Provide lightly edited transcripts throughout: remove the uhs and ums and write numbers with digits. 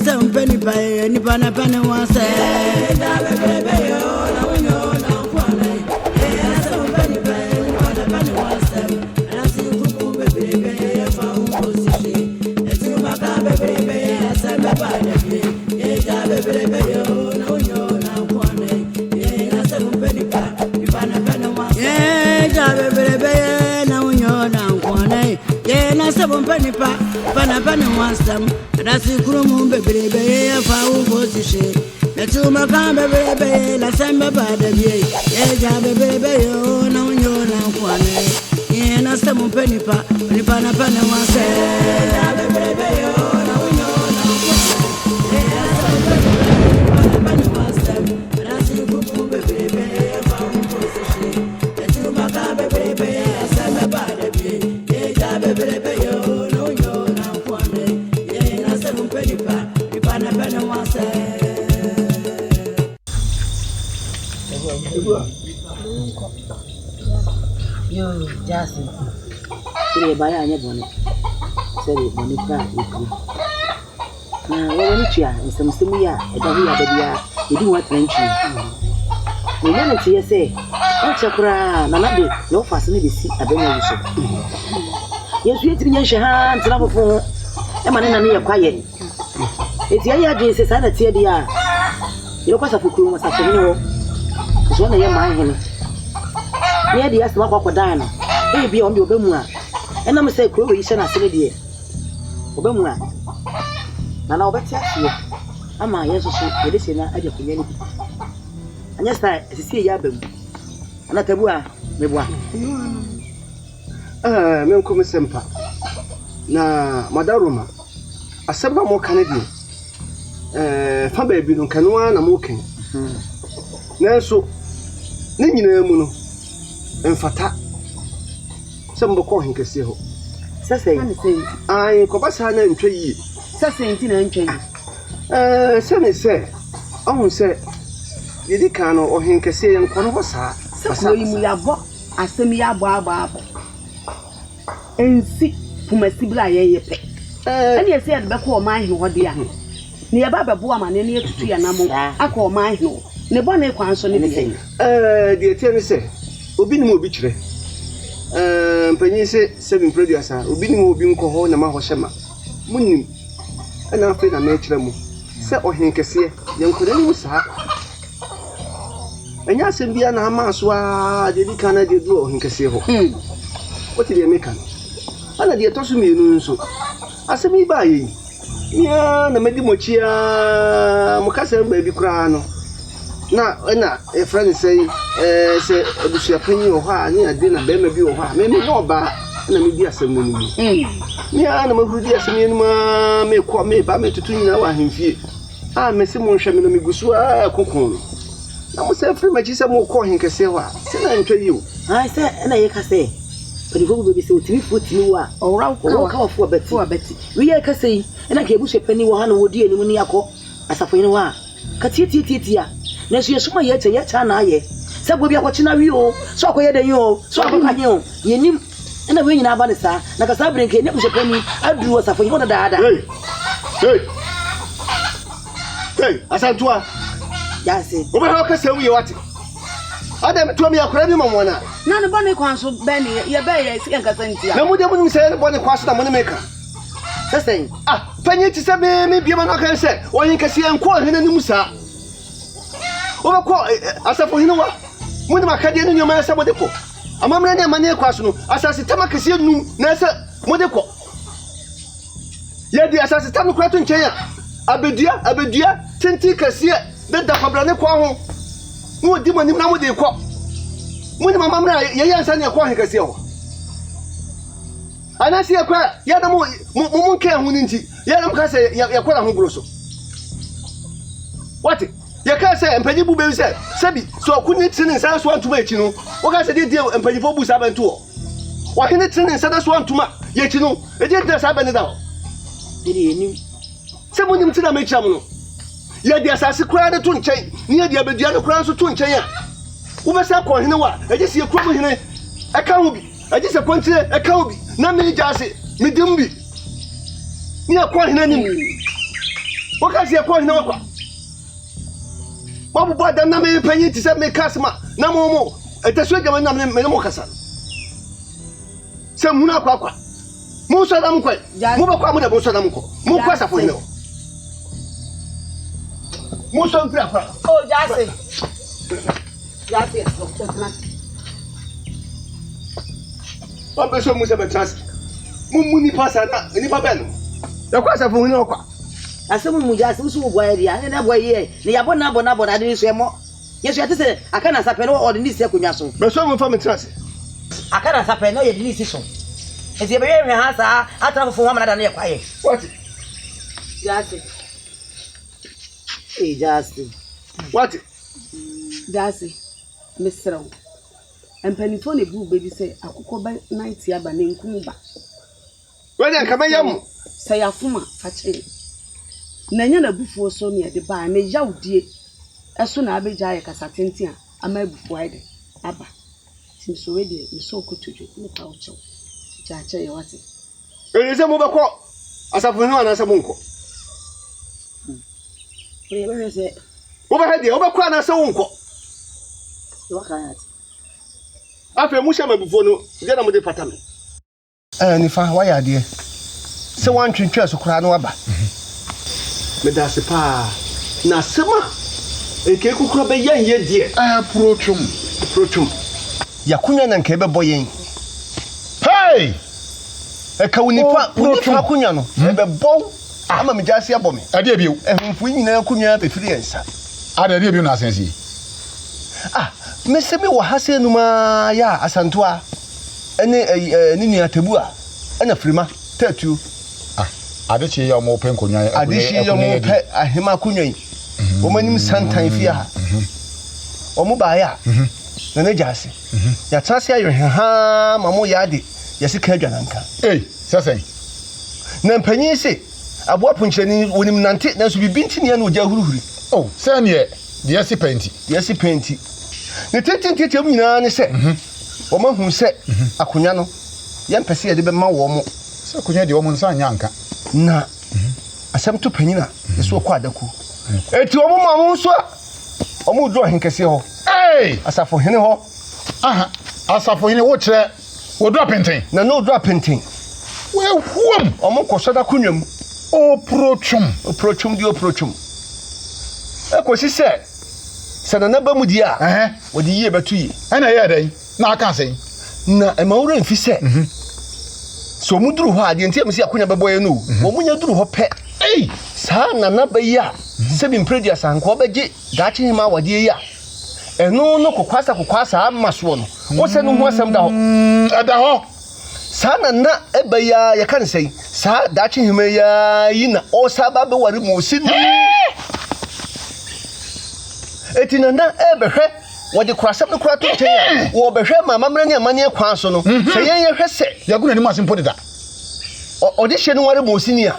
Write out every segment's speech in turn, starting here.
some penny pie, any pana penny one say. Pana one some, that's the room, baby, if I will go to shade. The two Macamba, baby, la samba by the day. Yeah, baby, oh, no, you're not one. Yeah, not some penny pa, penny pana one say. Baby, oh, no, you're not one. Yeah, pana one some, that's the room, baby, if I will go to shade. The two Macamba, baby, la samba by the day. Yeah, baby, oh. Yo, Jassy. Today, by a bonnet. Said it when it got with you. Now, when it's ya, and some similar, a baby, you do what rent you. We never see you say, oh, Chakra, Nanadi, no fascinating seat, a baby. Yes, we have to use your hands, love for a man in a quiet. It's your Jesus, and it's here. You know, what's a full was a funeral. It's one of your mind. Near the Asma Dana, be on the Obemua, and I'm say, Croatian as a dear. Obemua. Now, that's you. I'm my yes, you listen at your community. And yes, I see Yabem. And at a boy, maybe one. Melcom Sempa. Na Madaruma. A several more Canadian. Fabe no Canoa and walking. Nanso, Nina Muno. Enfata sembo ko hinkese ho sase ai ko basa na ntwe yi sase nti na ntwe se se ohun se yedi kan no o hinkese yen ko no hosa sase yi mu yabo asem yabo abo ensi pumasibla ye pe ene ese ya be ko o man ho de a ne ya baba bo amane ne etutu ya na mo aka o man ho ne bo na kwan so ne de tie ne se obi ni mo obi kire mpanyin se 7 producer obi ni mo obi nko ho na ma ho hyema munnim ana afi na me kire mo se ohenkese yenko na ni sa enya asem bia na ama so a de di kana de du ohenkese ho what dey make am ana de to so mienu nso asem yi ba yi ya na medi mochia mo kasa ba bi kura no na a friend say obusia panyi o ha ni ade na be ma bi o ha me no ba na me di asem no ni mi ana ma hudi asem ni ma me ko me ba me tutu nyina wa hemfie me se mo nhwe me no me gusu kokon na mo se free ma chi se mo ko henkese ho a se na ntwa yi o se na ye ka se pedi fo be se otimi fotimi wa ora ka wa fo abeti we ye ka se na ka ebusia pani wo ha na wodi ani mu ni akọ asafo yin wa ka tie na so yesuma ye cha na aye se gbo bi akọchi na wi o so akoye den yo so akokanye o yenim na we nyina aba ne sa na ka sa brenke ne busia pani aduru asafo yin ho na daada hey asantua ya se o be ha ka se wi ye wate adam to me akora bi mamona na ne bone kwan so be ne ye be ye si enka santia na mu de mu se bone kwan so na mo ne meka sesen panyi ti se me bi ma na kan se o yin ka se enko hene ni musa o ko asafo hinu wa mu de makade ni nyoma sa bode ko amamra ne mane kwa so no asase tamakase num na se mode ko ye di asase tam kwa to nchen ya abedua tenti kase de da kwabra ne kwa ho mu di mani na mode ko mu de mamamra ye yansa ne kwa hekase ho anasi ya kwa ya da mu nke hu ni nti ya da mu ka se ya kwa ho bro so what ya ka se empanyi bu be se sabi so kunni tini sa so antuma echi no wo ka se de empanyi fo bu sa bantu o wa hene tini sa da so antuma ye echi no e de sa bane da o iri eni se mo nim tina me echi am no ye de asase kura de to nchen ni ye de abedua de kura so to nchen ya wo be sa ko hene wa e je se kura mo hene e ka ho bi e je se kwantire e ka ho bi na me ja se me dimbi ni akwa hene nim What can you point no? What about the name penny to send me Casma? No more. At the sweat of a name, Menocasan. Some Munaqua. Musa Damque, Mubaqua, Musa Damco, Mukasa for you. Musa, oh, Jassy. Jassy, Papa so Musa Trust. Mumuni Passana, any Pabano. The question for no. As someone who just was why and that way, the Abonabon, I didn't say more. Yes, you have to say, I cannot happen or in this Yakunaso. But someone from a trust. I cannot happen, no, you didn't see so. If you very has I travel for 1 minute and you're quiet. What? Jassy. Hey, Jassy. What? Jassy, Mr. And Pennyphone boo baby say, I could go by 90 abanin Kumba. When I come young, say a fuma, fetching. Nanya before so near the bar, and a yow dear. As soon as I be Jaya Casatintia, I may be wide. Abba. Seems already so good to you. Look out, Jacha, you what it. There is a mobile call. As a phone as a bunko. Where is it? Overhead the overcrown as a uncle. What can After Mushama before no, then I'm with the pattern. And if I wire dear. So one train church of Cranoaba. Medasipa. Nasima. A cake could crab a young yet, dear. I approach him. Yakunan and Cable Boying. Hey! A Kawinipa, Punyano, and a bow. I'm a Majasia Bommy. I dare you, and if we now couldn't have a free answer. I dare you not sense. Ah, Miss Semi was Hasenuma, ya, Asantua, and a Nina Tabua, and a Frima, Tattoo. I did see your more penconia. I did see your more pet, a Himacunia. Woman, sometime fear. Or Mubaya. The Najasi. Yatasia, your ham, Mamo Yadi, Yasikajananka. Eh, Sassay. Nampany say, a weapon when him Nanti, there should be binting and with Yahoo. Oh, send ye, the Yassi Painty. Yassi Painty. The Titan Titamina said, Woman who said, Acuniano, Yan Pessia de Bema. So could the woman son Yanka? Na, a sem to penina, the so quadaku. A to a woman, so a more drawing Cassio. Hey, as for him, aha, as for him, watch that, or drop painting. No drop painting. Well, whom, or more Cosada Cunium, oh, prochum, the approachum. Of course, he said, San Anaba Mudia, what the year but 2 years. And I had a, now I can't say, na, a more if he said. So Mudru had the intimacy of Kuna Boy, no, when you do her pet. Hey, San Anaba, 7 previous and Quabaji, dashing him out, dear. And no Kwasa, must one. What's a no more some down at the hall? Sana na ebaya ya kan say sa dachi hime ya yina o sababe wari mo sin etina na ebehwe wodi kwasam no kwato ten wo behwe mama mra ne amane akwan so no say yen hwese ya guna ni masim podida o de hye no wari mo sin ya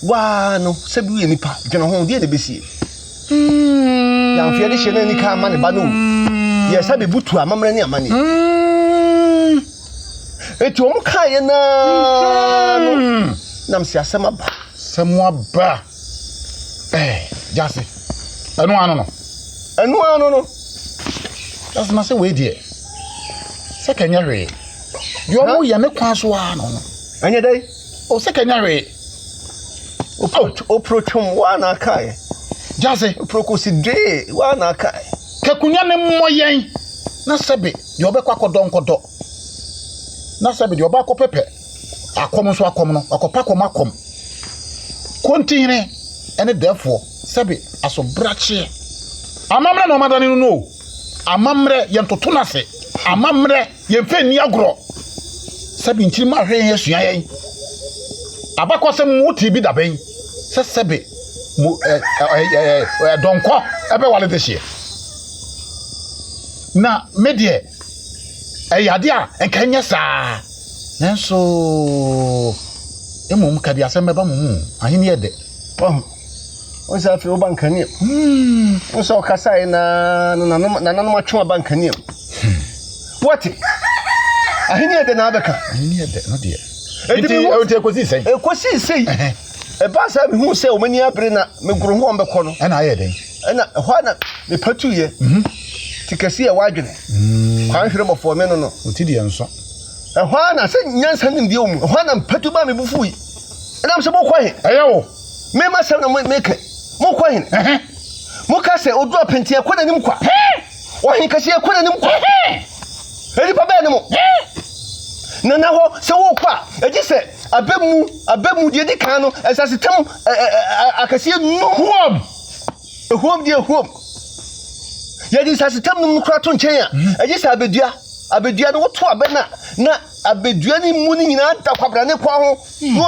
wa no sabi we nipa dwena ho de besie ya mfia de hye na ni ka ma ne ba no ya sabi butu amamra ne amane Etu omu kaye na nam si asema ba. Semwa ba. Jase. Enu ano no. Jase na se we die. Se kenya hwe. Di omu ye me kwa so ano no. Anya dai. O se kenya hwe. O prochum wa na kaye. Jase, o prokosidre wa na kaye. Kekunya ne moyen. Na sebe, di obekwa kodonkodo. Na sabe di oba ko pepe akom so akom no akopa kom akom kontine ene therefore sabe aso brache amamre no madani no amamre yentoto na se amamre yemfe ni agro sabe nchiri ma hwe yesua yen abakosem muti bi daben se sabe mu donko ebe wale de hie na medie ayade a enkanya saa nanso emom ka dia asem ba mumu ahini ede o sa fi o bankani o so kasa na no atwa bankani what ahini ede na abeka ahini ede no dia enti o te kosi sei e ba sa me hu se o mani abre na me goro ho mbekọ no ana aye den ana ho na me patuye tikasi e wadwene kwan hwere bofo me no otidi enso e ho na se nyansa nim die mu ho na patu ba me bufu yi na se bokọ he ayewo me ma se na me ke mo kọ he mo ka se odu apenti e kọ na nim kwa wo he kasi e kọ na nim kwa eri pa ba ne mo na ho se wo kwa eji se abemu die di kan no esasetam akase no huom die huom ye di sasetam no kura to nchen a eji se abedua no to abena na abedua ni mu ni nyina da kwabra ne kwa ho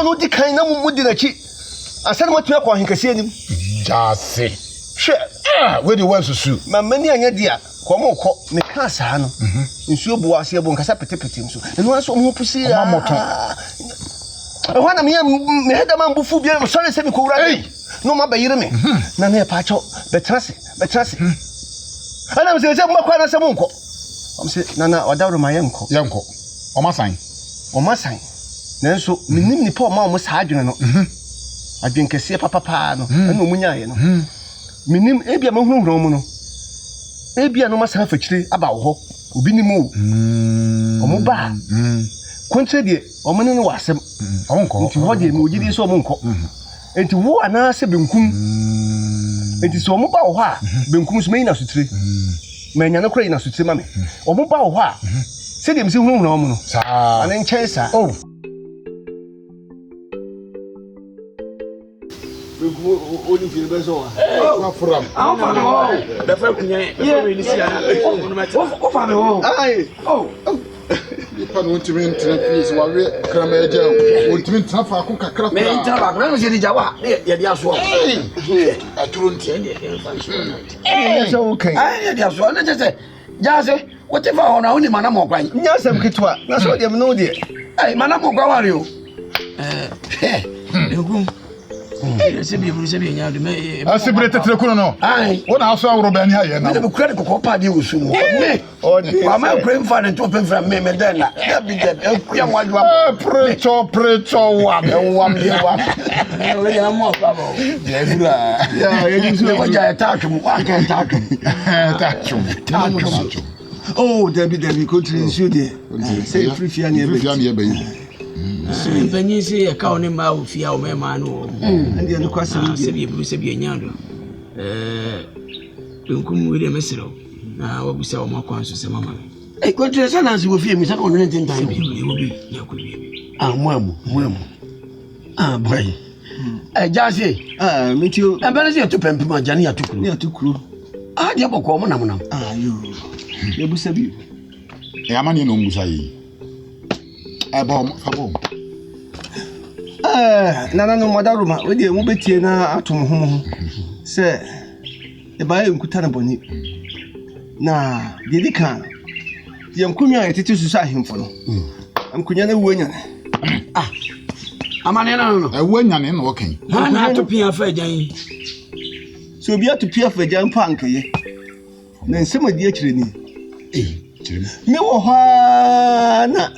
no di kan na mu di na chi asane mo tuma kwa henkase anim jase hwe we di wa susu ma mani anya dia komo ko me ka saa no nsuo bo ase bo nkasa petepete nso eno aso mo pusi ya mamoto ehwana me heda man bufu bia me sori se me ko wura no ma bayire me na na pa cho betrase ana me se mo kwa na se mo nko am se na odawro ma yenko o masan nanso minim ni pa o ma o mo saa adwene no adwen kese papa no na o munya ye no minim ebia me hunhun mu no ebia no masa afakire aba wo ho obi ni mu omo ba kontre de omo ne wasem onko nti ho de me ogidi so omo nko enti wo ana se benkum enti so omo ba wo ha benkum so me na sutire manya na kura ina sutire ma me omo ba wo ha se de me se hunhun omo no sa ana nchen sa Oni feel bezo wa from da fa kunya we ni sia o fa me ho ai ipa no ntimi ntina please wa we krama eja o ntimi ntina fa ko kakra me ntina ba ko me se di jawa ye di aso aturu nti so okay ye di aso na je se jase wo te fa ho na oni mana mo kwan nya sam kitwa na so de me no de ai mana mo kwan ware o egum se bi nya de me asibire tetre kuno no ai wona aso awro ba ni aye na me kura de kokko pa de osu mo me wa ma kura mfa de to pemfra me den na da bi de akuya mo adwa precho wa we na mo pa bo ya gura ya ye di so wo ja ta twum wa ka ta twum oh Debbie continue de say free fia na ebe Penyi se e ka oni ma ofia o mema no ande no kwase se bi enya do nkum we de mesero na wabusa o makwan so se mama ko tre sa na se wo fie mi sa ko no ntin tan bi ya ko bi mu boy jase me tio e bana se to pempem ajane ya tukuru de boko mo nam yo e busa bi e amani no musa yi e bom fa bom nana no madaruma we de mu betie na atom ho se e ba e nkuta na boni na de dika ye nkunya etete susu ahemfo no nkunya na wuanya amane na no e wuanya ne no okan ha na atopia fa agyan so obi atopia fa agyan pa ankaye na nsema di akire ni me wo ha na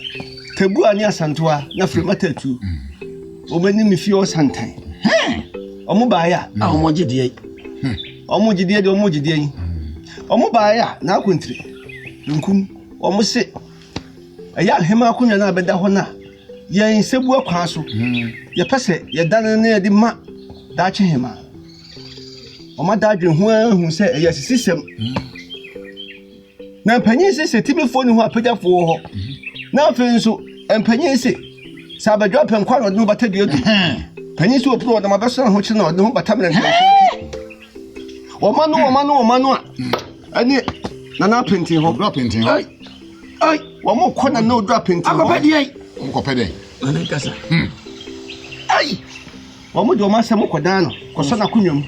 tabu ani asantoa na fremata tu obani mi fi o santan omo baaya omo gidie de omo baaya na akontire nkum omo se aya alhema akonya na abeda ho na ye nsebu akwa so ye pese ye dan na ye di ma da che hema omo da dwe ho ahu se ye sisisem na panyin se tibefo ni ho apagafo ho na afi nso empanyin se sabadwa penkwa no batadua du panyin se opro na mabeso ho chi na no batamre nso Omanu ani nana painting ho drop painting ho ai wo mo kona no drop painting ho akopedi ai nkopede nana kasa ai wo mo do ma sam kodan no koso na kunwam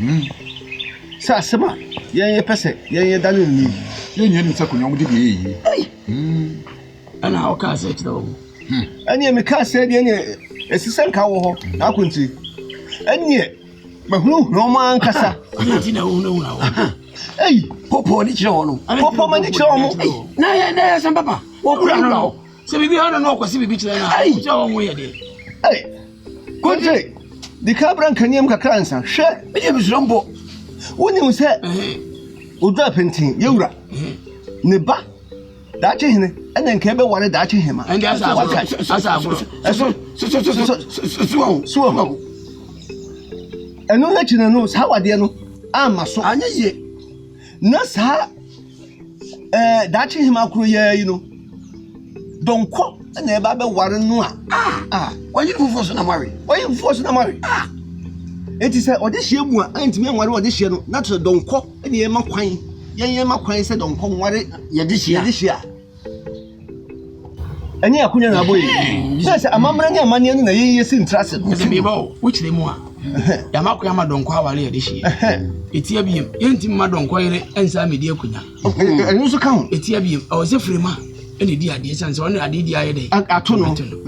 sa sema ye pese ye danu ni ye ni sa kunwam de ye ai ana o ka se tido ani me ka se de ni esisen ka wo ho na kunti ani mahunu no man kasa ti na wo ai popo ni chiro no popo ma ni chiro mo na ya san papa wo kura no se bibi ha no kwasi bibi chiro na chiro wo ye de ai kunti the cabran can yam cacransa, share, James Rumbo. When you say, Udra painting, Yura, Neba, Dutching, and then Cable wanted Dutching him. And that's so. And no legend knows how I dare know. I'm a so. Nasa Dutching him out, you know. Don't quote and never be warren noir. Why you force to marry? Why you force to marry? It is a this year, and me what this year, not so don't quote any Emma Quine. Yama Quine said, don't come worry, this year. And you couldn't avoid it. Yes, I'm running money in the years interested. Which they more. Yamakama don't quite this year. It's here being intimate, don't quite answer me, dear Kuna. And also come. It's here being, I was a free man. Any dear sons, only I did the other day. I told you,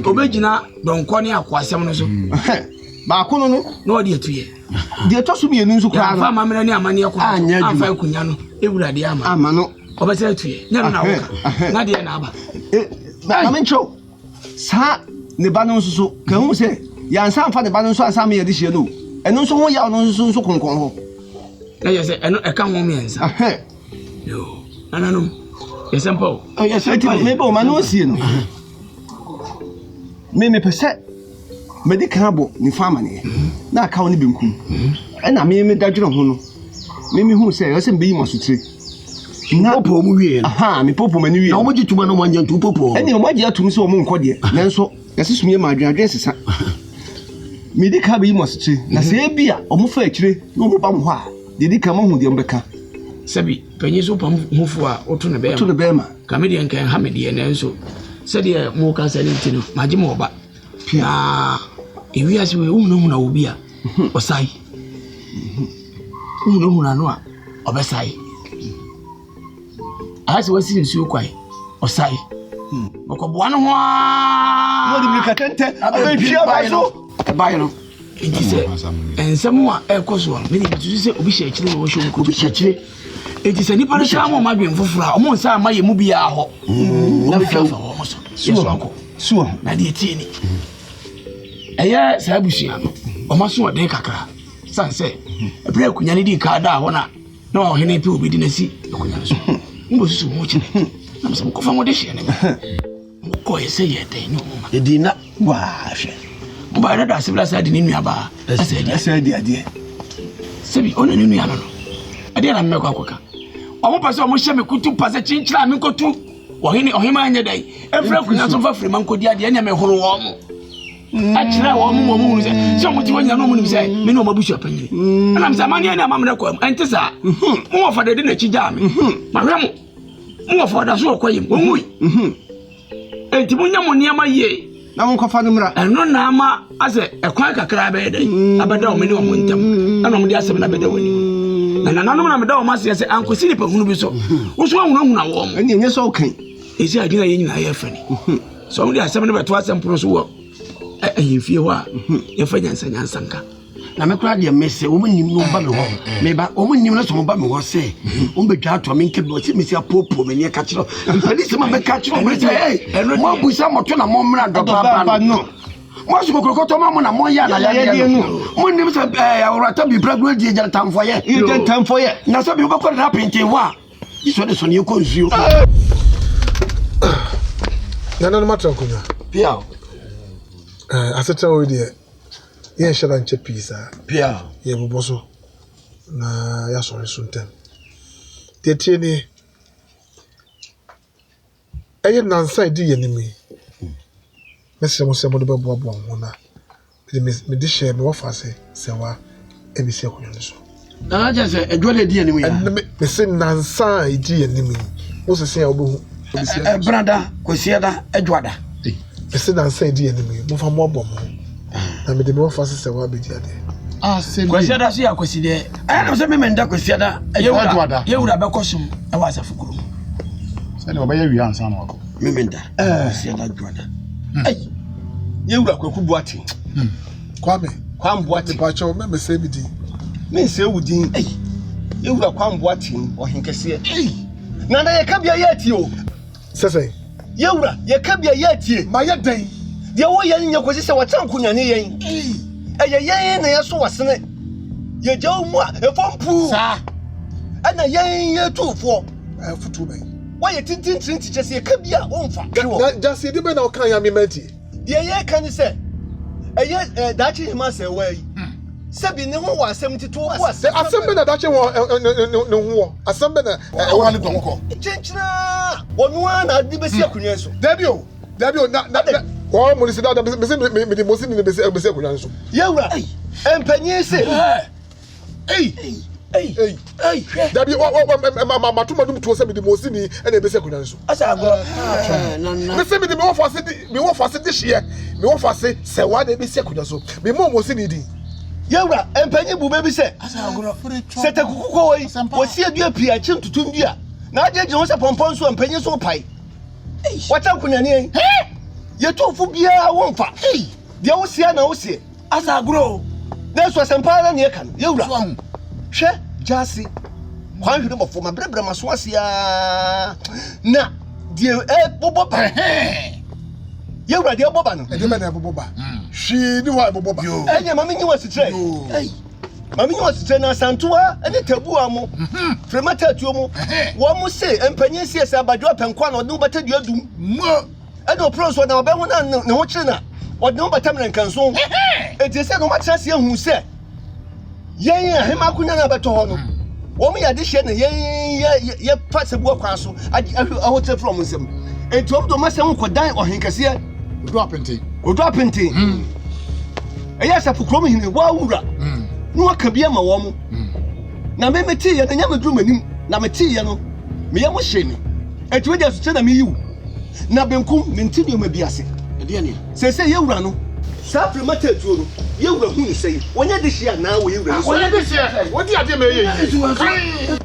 original don't call me a quasam. Bacono, no dear to you. Dear toss me a news of crowd. I'm a money of Kunyano, it would have the Amano. Over to you. Never know. Nadia Naba. I'm in show. Sa, the Banon so, can you say? Yan Sam for the Banon so as I may this year do. And also, we are no so con. Yes, I can't want me answer. No, I don't know. Yes, Paul. Oh, yes, I tell me, Manusian. Meme per se. Medicabo, ni family. Na account ni binku. And I mean, that you know. Mimi who say, I send be must say. Na popo mu wie. Aha, me popo mani wie. Na omo gituma no manya ntu popo. Ene omo agi atum se omo nkode. Nanso, yase sumie ma adwade sesa. Medical be must say. Na se bia omo fa akire na omo ba mo ho a. Dedi ka mo hu de mbeka. Sabi, penyi so pam hufu a oto ne be ma. Oto ne be ma. Kamedi enkan ha me de nanso. Se de mo ka sale ntino, maji mo ba. Na ewi ase we hu na obi a. Osai. Hu na no a obesai. As was in so quite or say, Okobuano, what did you catente? I buy no. And someone echoes one, meaning to say, Obishach, it is a nipper sham, my being for almost my mubia. No fell almost. So, Nadia Tini. A year, Sabusiano, or Masu de Cacra. Son say, a prayer Kunyani Cada, one. No, he need to be didn't see. Must watch it. I'm some confoundation. Go say it, no. It did not wash. By that, I said, in Yaba. I said, the idea. Sebi on in Yano. I didn't make a coca. I won't pass almost me could to pass a chinch, I mean, go to or him in the day. Every friend of a free man could the enemy who warm. Actually, one woman said, so much when you know say, me no mabush opinion. And I'm some money and I'm not going. And Tessa, more for the dinner chijam. My ramo, more for the so quay. And Timunya Monia, my ye. Now, Cofanumra, and no Nama as a quack crab a day. About a minimum winter. And on the assembly of the winning. And another dog must say, Uncle Silip of Nubiso. What's wrong now? And yes, okay. Is it a dinner in my funny? So only are 7 twice and pros work. You feel what? Your friends and Sanka. Now, my crowd, you may say, woman, you know, maybe woman, you know, some of them will say, Umbeja to make it, Miss Popo, and you catch up. And police, my catch up, and what we some of Tona Momra, no. Most of the Cotomamona, Moya, one name is a Ratabi Bragwell, time for you. You get time for you. Now, some people could happen in Tiwa. This one is on you, consume. No matter, Pia. I said, oh, dear. Yes, shall I check pizza? Pia. Yeah, Boboso. Na, ya sorry, soon. The Tierney. I didn't answer the enemy. Mr. Mosemo de Bobo, me dish share me off as say, what, every second. I just said, a dwelling the enemy. And me say, Nansa, the enemy. What's the say, brother, Quisiada, Edwada. Me say, Nansa, the enemy. Move for more bomb. I made the more fast as I will be there. Ah, say, Quisiada, see, I consider. I don't say, Menda, Quisiada, you would have a caution. I was a fool. Send over your answer. Menda, see that brother. Hey, you are Kubuati. Kwame what departure, remember say me. Me say Udin. Hey, you are Kwambuati or Hinkasia. Hey, Nana, you can't be a yet you. Say, you can't be a yet ye. My day. The way in your position, what Uncle Yanni. yen na yeso wasene ye jaw mu a e fompu sa ana yen ye tufo futu bɛn why you tintin teacher say ka bia wonfa na just dey be na o kan ya me menti ye kan say dachi hima say why sabi ne ho wa asem tito wa asem be na dachi wo ne ho asem be na wa ne donko chenchina wonu na de besi akunwa so Dabio na ko mo ni sida da me de mo si ni besi akunwa so yewura empanyi se Dabi ma tuma dum to se me de mo si ni e na besi akunwa so asa agro me se me de me wo fase de hye me wo fase se wa na besi akunwa so me mo si ni di yewura empanyi bu be bi se asa agro se ta kukuko wo si adua pia chi ntutum dua na ajeje ho se pompon so empanyi so pai wata kunani ye tofu bia wonfa de wo sia na wo sie asa agro na so sempa na ne kan yewura hwe jasi kwan hwede mofo ma brebre maso asia na de bobo ba yewura de bobo ba no e de be na bobo ba hwi ni wa bobo ba enya mama nyi wasitre mama nyi wasitre na santua ene tabu amo fremata atuo mu wo mu se empanyi sie se abadwo penkwa na odum bata duadum ene opron so na obehu na ne ho kire na odum bata mrenkanso eti se no matra se hu se yen ahema kunya na beto ho no wo mu ya de hye ne yen ye pase bu akwa so ahote from nsem eti obdo masem kodan ohenkase odo apente eya sa fukrom hine wa wura no aka bia ma wo mu na me meti ye na nya medru manim na meti ye no me ye mo hye ni eti we dia so na me yiwu na benkum menti no ma biase de ne se ye wura no sa fremata tuo no ye wura hu ni sei wonya de hye na wo ye wura so wonya de hye wo di ade me ye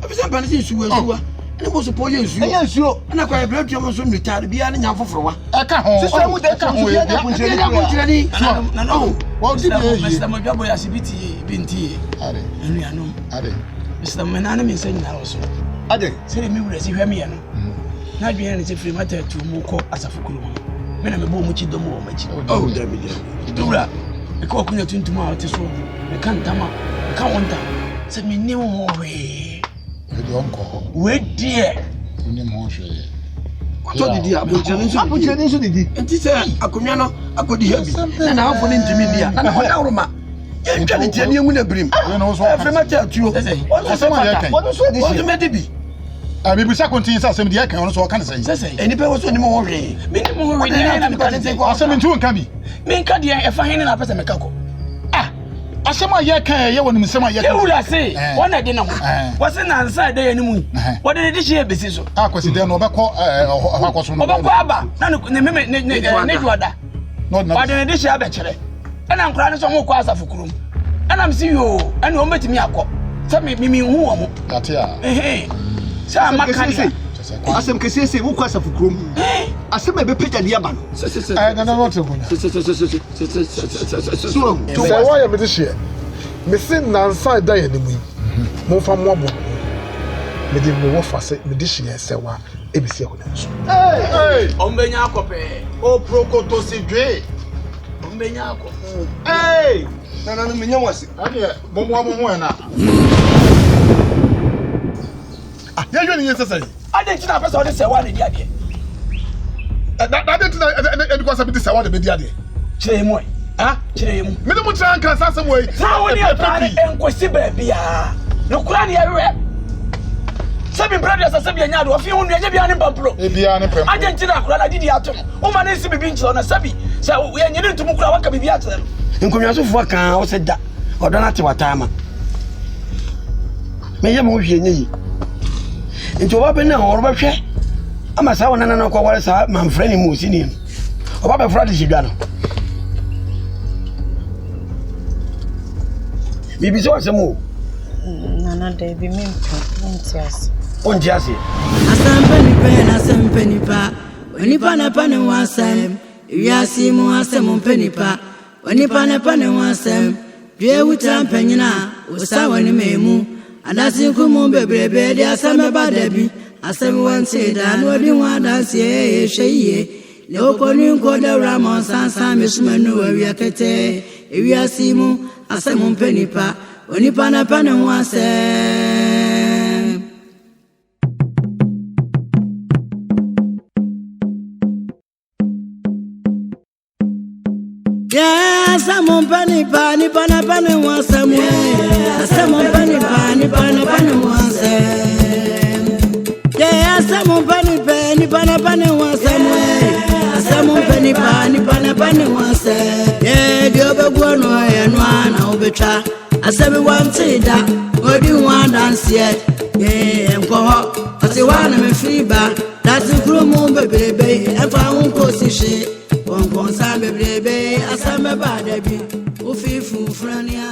abisa pan se suwa ene bo so po ye nsuo enya nsuo na kwa ebra tuo so mitare bia ne nya foforowa aka ho sisa mu de ka ho ye ya kuntirani na no wo di me ye Mr. Madwabo ya sibiti binti are anuanom are Mr. Menana me send na so ade se me wura si hwame ye no na dwen ne se fremata tuo mu ko asafukuru me na me bo mu chi dom wo machi dabi dura e ko kunya tuntum a wote so me kan tama me kan wonta se me nim ho we de onko we die ni mo hwe to didi abonjani nso didi enti se akonwa no akodi habi na afo ne ntimi dia na ho da woroma ye ntwa ne tiani emu na birim we no so fremata atuo asema ye kan wonu so de wo to medibi me bisa kontin sa asem de ye kan ono so kan sei sese eni pe wo so ni mo ho hwe me ni mo ho hwe ni na me ka ne ko asem ntu nka bi me nka dia e fa hene na pese me ka ko asema ye kan ye wonu nsema ye kan ewura se wona de na ho wose na nsa de ye ni mu wo de de hye besi so akwasi de no obekọ akoso no obekọ aba na ne me ne juada no na wo de de hye abekere na nkura ne so mo kwa asafukurum na me si yo na o metimi akọ se me hu wo mo ate a sa maka ni asem kese wo kwa safukrom asem e be peta dia ba no na no te bunya so se wa ya me de hye me sin na nsa da ya ni mu mo fa mo abo me de mo wo fase me de hye se wa e bi si akonya so ombenya akope o prokoto si dwe ombenya akọ na me nya wase ade mo na ya yo ni yesesa ade tina pesa o de se wa ne dia de na de tina e ko sa bi de se wa de be dia de kire mu kire mu me de mo tran kan sa sam we sa woni atare enkosi ba bia no kura ne yewe sabi brother sa sabi anya do ofi hu ne bia ne pampro e bia ne pampro ade ntina kura na didi atom o ma ne si bibi nchiro na sabi sa ye nyene ntum kura waka bibi atem nkonyaso kan o se da odo na te watama me ye mo hwie nyi nti oba be na oroba hwe ama sa wona na kwa wale sa manfrani mu sini oba be fradi hidwa no bibi so asemo nana de bi mentias onjiase asampeni pa onipa na pane wasem wiasi mu asem mpeni pa onipa na pane wasem dwe wuta mpanyina usawa ni memu adasi kumu bebrebe de asame badabi asame wanse da no di wadanse hweye le oponi nko da ramon sansa mesumanu awia kete ewiase mu asem mpanipa onipa na pa ne ho asem asem mpanipa nipa na pa ne ho asem asem mpanipa nipa na pa ne ho asem asem mpanipa nipa na pa ne ho asem asem mpanipa nipa na pa ne ho asem dio begwo no ye no ana obetwa asem wanti da odi ho adanse enko ho ose wana me friba dati krumu bebrebe efa ho kosihye konkon sa bebrebe asem ba da bi ofifu frania